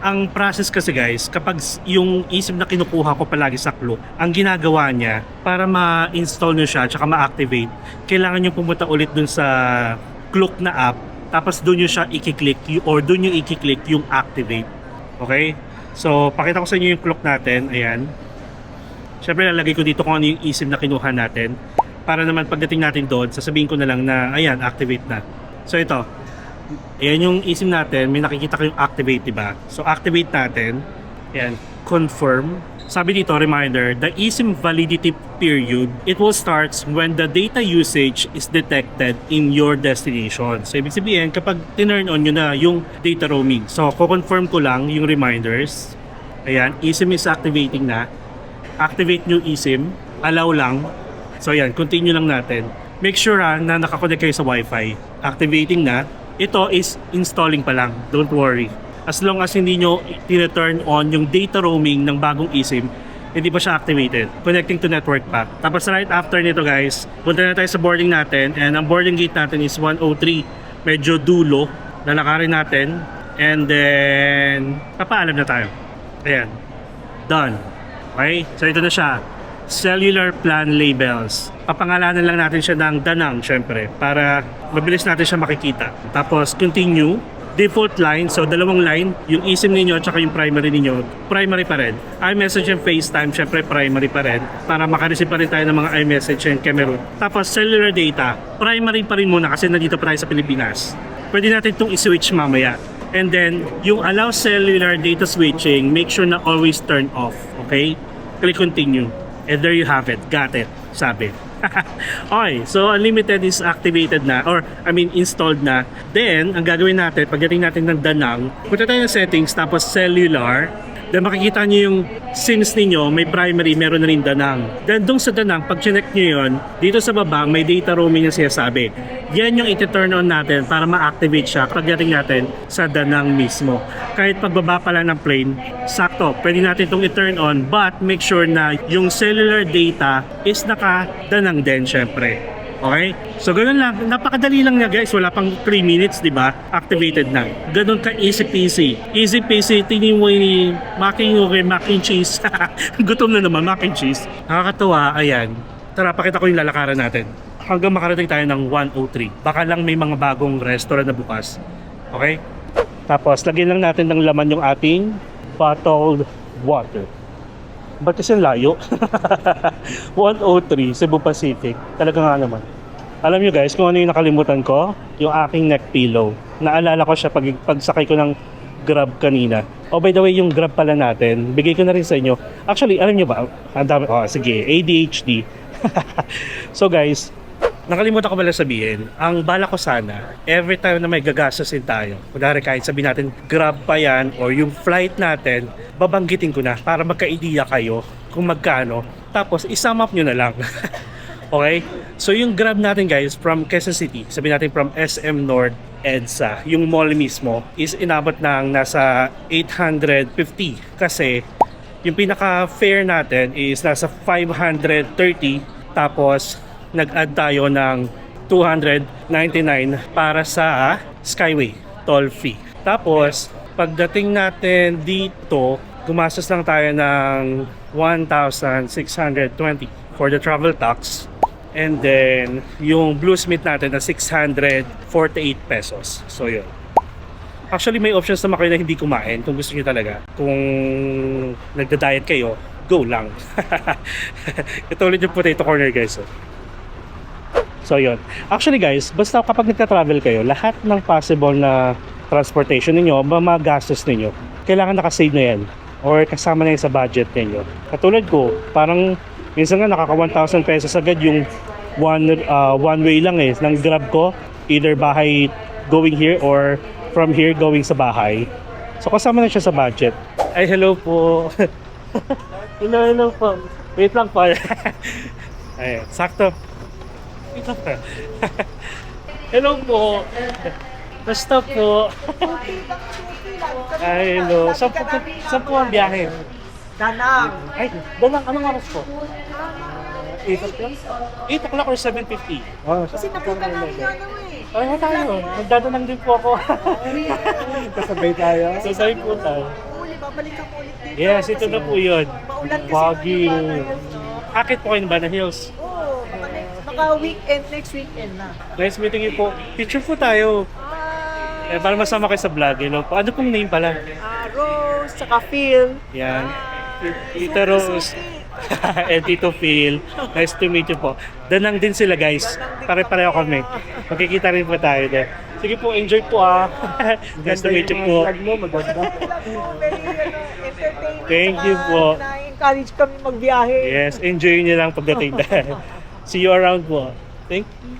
Ang process kasi guys, kapag yung eSIM na kinukuha ko palagi sa Klook, ang ginagawa niya para ma-install nyo siya at ma-activate, kailangan nyo pumunta ulit dun sa Klook na app, tapos dun nyo siya i-click or dun nyo i-click yung activate. Okay? So, pakita ko sa inyo yung Klook natin. Ayan. Siyempre, lalagay ko dito kung ano yung eSIM na kinuha natin. Para naman pagdating natin doon, sasabihin ko na lang na, ayan, activate na. So, ito. Ayan yung eSIM natin. May nakikita ko yung activate, diba? So, activate natin. Ayan. Confirm. Sabi dito, reminder, the eSIM validity period, it will start when the data usage is detected in your destination. So, ibig sabihin, kapag tinurn on nyo na yung data roaming. So, kukonfirm ko lang yung reminders. Ayan, eSIM is activating na. Activate new eSIM. Allow lang. So, ayan, continue lang natin. Make sure na nakakonect kayo sa Wi-Fi. Activating na. Ito is installing pa lang. Don't worry. As long as hindi nyo tina-turn on yung data roaming ng bagong eSIM, hindi pa siya activated. Connecting to network pa. Tapos right after nito guys, punta na tayo sa boarding natin and ang boarding gate natin is 103. Medyo dulo. Lalakarin natin and then papaalam na tayo. Ayan. Done. Okay? So ito na siya. Cellular plan labels. Papangalanan lang natin siya ng Danang syempre para mabilis natin siya makikita. Tapos continue. Default line, so dalawang line, yung eSIM ninyo at saka yung primary ninyo, primary pa rin. iMessage and FaceTime, syempre primary pa rin, para makareceive pa rin tayo ng mga iMessage and Cameroon. Tapos cellular data, primary pa rin muna kasi nandito pa tayo sa Pilipinas. Pwede natin itong i-switch mamaya. And then, yung allow cellular data switching, make sure na always turn off. Okay? Click continue. And there you have it. Got it. Sabi. Okay, so unlimited is activated na or installed na. Then, ang gagawin natin, pagdating natin ng Danang, punta tayo ng settings tapos cellular. Then makikita nyo yung SIMs ninyo, may primary, meron na rin Danang. Then doon sa Danang, pag chinek nyo yun, dito sa baba, may data roaming yung sinasabi. Yan yung iti-turn on natin para ma-activate siya pagdating natin sa Danang mismo. Kahit pagbaba pa lang ng plane, sakto, pwede natin itong i-turn on, but make sure na yung cellular data is naka-Danang din, syempre. Okay? So, ganun lang. Napakadali lang niya, guys. Wala pang 3 minutes, di ba? Activated na. Ganun ka easy peasy. Easy peasy. Tingin mo yung mac and cheese. Gutom na naman, mac and cheese. Nakakatuwa. Ayan. Tara, pakita ko yung lalakaran natin. Hanggang makarating tayo ng 103. Baka lang may mga bagong restaurant na bukas. Okay? Tapos, lagyan lang natin ng laman yung ating bottled water. Ba't kasi layo? 103, Cebu Pacific. Talaga nga naman. Alam nyo guys, kung ano yung nakalimutan ko? Yung aking neck pillow. Naalala ko siya pagsakay ko ng Grab kanina. Oh, by the way, yung Grab pala natin, bigay ko na rin sa inyo. Actually, alam nyo ba? Ang dami, sige, ADHD. So guys, nakalimutan ko pala sabihin, ang bala ko sana, every time na may gagastusin tayo, kunwari kahit sabihin natin, Grab pa yan, or yung flight natin, babanggitin ko na para magka-idea kayo kung magkano. Tapos, isum up nyo na lang. Okay? So, yung Grab natin guys, from Quezon City, sabihin natin from SM North, EDSA, yung mall mismo, is inabot ng nasa 850. Kasi, yung pinaka-fare natin is nasa 530. Tapos, nag-add tayo ng 299 para sa Skyway toll fee. Tapos, pagdating natin dito, gumastos lang tayo ng 1,620 for the travel tax. And then, yung Bluesmith natin na 648 pesos. So, yun. Actually, may options naman kayo na hindi kumain kung gusto nyo talaga. Kung nagda-diet kayo, go lang. Ito ulit yung potato corner guys. So yun. Actually guys, basta kapag nagka-travel kayo, lahat ng possible na transportation ninyo, magastos ninyo, kailangan nakasave na yan. Or kasama na yan sa budget ninyo. Katulad ko, parang minsan nga nakaka 1,000 pesos agad yung one way lang ng Grab ko. Either bahay going here or from here going sa bahay. So kasama na siya sa budget. Ay, hello po. Hello po. Wait lang po. Ay, sakto. Hello po. Basta po. Ay, hello. Saan po ang biyahe? Danang. Ay, Danang. Anong oras po? 8 o'clock? 8 o'clock or 7:50? Oh, Kasi napunta namin yung ano eh. ay, tayo. Magdadanang din po ako. Kasabay tayo. Sasabay po tayo. Uli, babalik ka po ulit dito. Yes, ito na po yun. Maulan kasi Baguio. ng ano. Akit po kayo ng Banana Hills. Oo, baka weekend, next weekend na. Nice meeting you po. Picture po tayo. Para masama kayo sa vlog. Hello po. Ano pong name pala? Rose, tsaka Phil. Yan. Tita Rose. And Tito Phil. Nice to meet you po. Danang din sila guys. Pare-pareho kami. Magkikita rin po tayo din. Sige po, enjoy po Nice to meet you po. Very entertaining. Thank you po. Na-encourage kami magbiyahe. Yes, enjoy nyo lang pagdating na. See you around po. Thank you.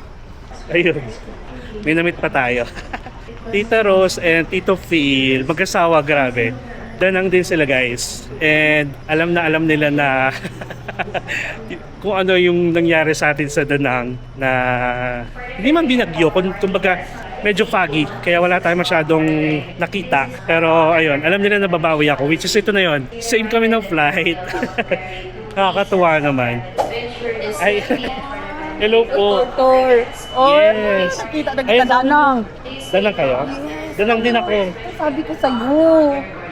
Ayun. May namit pa tayo. Tita Rose and Tito Phil, mag-asawa, grabe. Danang din sila guys. And alam nila na kung ano yung nangyari sa atin sa Danang na hindi man binagyo, kumbaga medyo foggy, kaya wala tayong masyadong nakita. Pero ayun, alam nila na babawi ako, which is ito na yun. Same kami ng flight. Nakakatuwa naman. Ay, hello po. Tour. Oh, Yes. nakita na Ayun, kita Danang. Danang kayo? Danang din ako. Sabi ko sa'yo.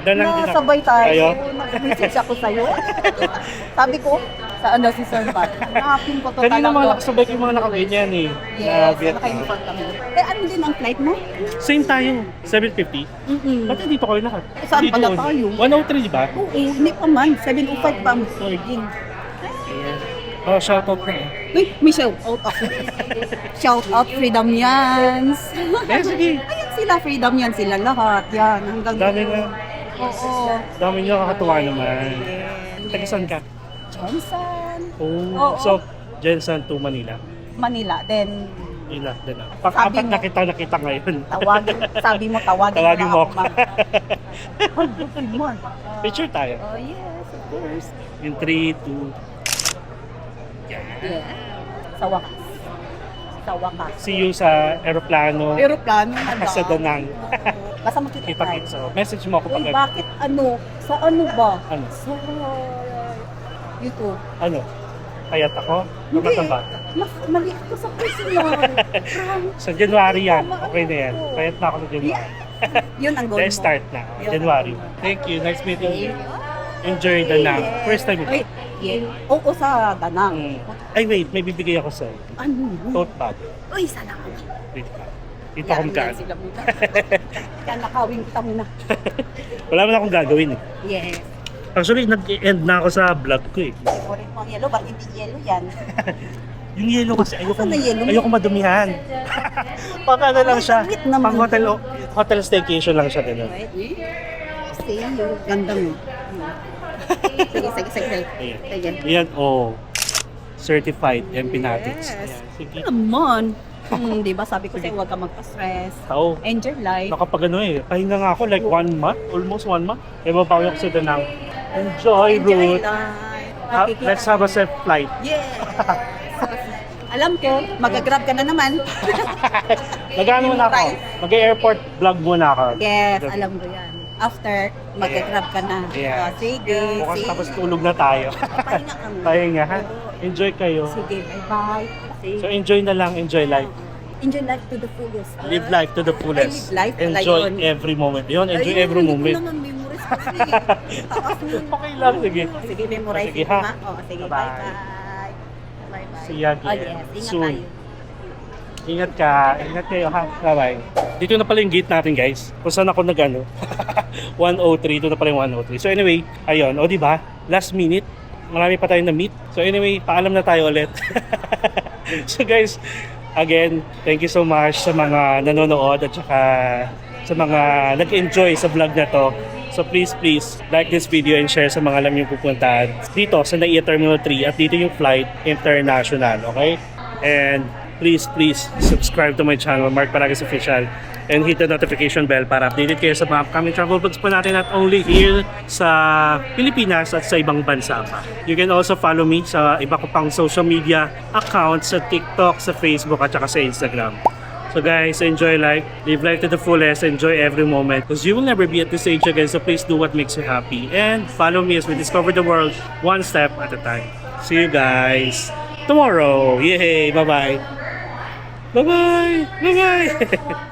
Danang din ako. Nasabay tayo. Kayo? Nag-message ako sa'yo. Sabi ko, sa si Sir Pat. Nakapin ko to Kanina mga talaga. nakasabay ko yung mga nakaganyan eh. Yes, Na Vietnam. naka-import kami. Ano din ang flight mo? Same tayo. 750. Ba't dito kayo lahat? Saan Dito pala on. tayo? 103 di ba? Oo, hindi pa man. 705 pa ang boarding. Oh, shoutout na. Uy, may shout out ako. Shout out Freedom Yans. Eh, sige. sila, freedom yan sila lahat. Yan, hanggang Dami dulo. nga. Oo. Dami nyo kakatuwa naman. Taga saan ka? Johnson. Oh, Oo. so, Jensen to Manila. Manila. Then, Ila, din na. Sabi Pang-apat mo. na nakita ngayon. tawagin, sabi mo, tawagin Tawagin na mo ako, ako. ma'am. Oh, good morning. Picture tayo. Oh, yes, of course. In 3, 2, Yeah. Sa wakas. Sa wakas. see you sa aeroplano. Aeroplano na lang. Sa Danang. Basta makita tayo. Kita-kits. So, message mo ako Uy, pag bakit ano? Sa ano ba? Ano? Sa YouTube. ano? Payat ako? Hindi. Mataba? Mali ako sa personal. Promise. Sa January yan. Okay na yan. Payat na ako sa January. Yun ang goal Let's mo. start na. Yun. January. Thank you. Nice meeting you. Enjoy the Danang. First time Ay, ito. yeah. Oo, sa Danang. Ay wait, may bibigay ako sa'yo. Ano? Tote bag. Uy, salamat. Wait lang. Dito ako magkaan. Sila muna. Kaya nakawin kita muna. Wala man akong gagawin eh. Yes. Actually, nag-end na ako sa vlog ko eh. Favorite mo ang yellow, bakit hindi yellow yan? Yung yellow kasi ayoko, Saan na yellow? ayoko madumihan. Pang ano lang siya, Wait naman. pang hotel staycation lang siya ganun. Right? See, yung ganda mo. Sige. Ayan. Ayan. Ayan, oh. Certified empinatics. Yes. Ayan. Sige. Naman. Di ba sabi ko sa'yo, huwag ka magpa-stress. Tao. Enjoy life. Nakapag ano eh, pahinga nga ako like 1 month, almost 1 month. E mabawi ako sa Danang. Enjoy, Enjoy Ruth. life. Let's have a safe flight. Yes. Alam ko, mag-grab ka na naman. Nag-ano muna ako? Mag-airport vlog muna ako. Yes, alam ko yan. After, mag-grab ka na. Yeah. Sige. Bukas sige. tapos tulog na tayo. Pahinga ka muna. Pahinga ha? Enjoy kayo. Sige, bye-bye. So enjoy na lang, enjoy life. Enjoy life to the fullest. Live life to the fullest. Ay, live life pala Enjoy yun. every moment. Yun, enjoy Ayun, every hindi ko moment. naman memorize kasi. Taas mo. Okay lang, sige. Sige, memorize Sige, mo ha? ha. Oh, sige, Bye-bye. bye-bye. Bye-bye. See you again. Oh, yes. Ingat Soon. tayo. Ingat ka. Ingat kayo ha. Bye-bye. Dito na pala yung gate natin guys. Kung saan ako nag-ano. 103. Ito na pala yung 103. So anyway, ayun. O diba? Last minute. Marami pa tayong na-meet. So anyway, paalam na tayo ulit. So guys, again, thank you so much sa mga nanonood at saka sa mga nag-enjoy sa vlog na to. So please like this video and share sa mga alam yung pupuntahan dito sa NAIA Terminal 3 at dito yung flight international, okay? And please subscribe to my channel, Mark Paragas Official, and hit the notification bell para updated kayo sa mga upcoming travel vlogs po natin not only here sa Pilipinas at sa ibang bansa pa. You can also follow me sa iba ko pang social media accounts sa TikTok, sa Facebook at saka sa Instagram. So guys, enjoy life, live life to the fullest, enjoy every moment because you will never be at this age again, so please do what makes you happy and follow me as we discover the world one step at a time. See you guys tomorrow. Yay! Bye-bye! Bye-bye! Bye-bye!